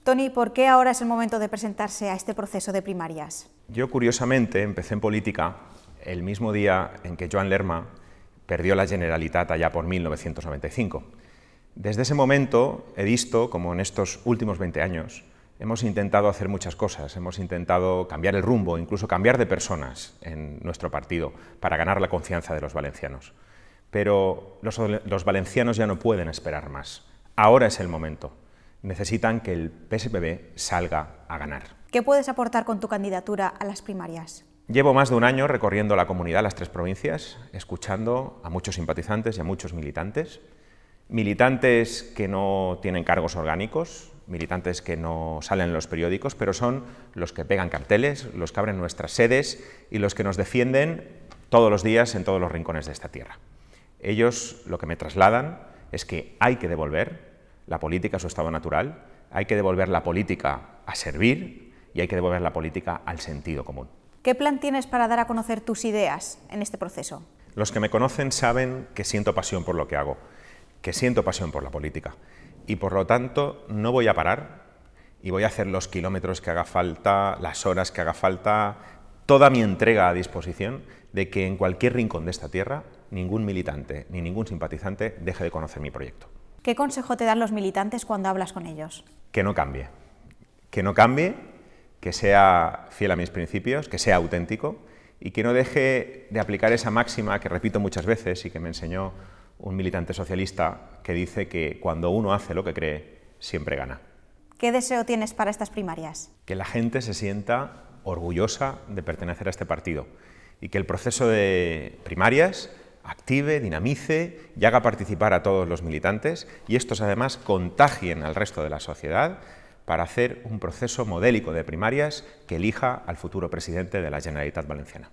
Toni, ¿por qué ahora es el momento de presentarse a este proceso de primarias? Yo, curiosamente, empecé en política el mismo día en que Joan Lerma perdió la Generalitat allá por 1995. Desde ese momento he visto como en estos últimos 20 años hemos intentado hacer muchas cosas, hemos intentado cambiar el rumbo, incluso cambiar de personas en nuestro partido para ganar la confianza de los valencianos. Pero los valencianos ya no pueden esperar más. Ahora es el momento. Necesitan que el PSPB salga a ganar. ¿Qué puedes aportar con tu candidatura a las primarias? Llevo más de un año recorriendo la comunidad, las 3 provincias, escuchando a muchos simpatizantes y a muchos militantes. Militantes que no tienen cargos orgánicos, militantes que no salen en los periódicos, pero son los que pegan carteles, los que abren nuestras sedes y los que nos defienden todos los días en todos los rincones de esta tierra. Ellos lo que me trasladan es que hay que devolver la política a su estado natural, hay que devolver la política a servir y hay que devolver la política al sentido común. ¿Qué plan tienes para dar a conocer tus ideas en este proceso? Los que me conocen saben que siento pasión por lo que hago, que siento pasión por la política y por lo tanto no voy a parar y voy a hacer los kilómetros que haga falta, las horas que haga falta, toda mi entrega a disposición de que en cualquier rincón de esta tierra ningún militante ni ningún simpatizante deje de conocer mi proyecto. ¿Qué consejo te dan los militantes cuando hablas con ellos? Que no cambie, que sea fiel a mis principios, que sea auténtico y que no deje de aplicar esa máxima que repito muchas veces y que me enseñó un militante socialista que dice que cuando uno hace lo que cree, siempre gana. ¿Qué deseo tienes para estas primarias? Que la gente se sienta orgullosa de pertenecer a este partido y que el proceso de primarias active, dinamice y haga participar a todos los militantes y estos además contagien al resto de la sociedad para hacer un proceso modélico de primarias que elija al futuro presidente de la Generalitat Valenciana.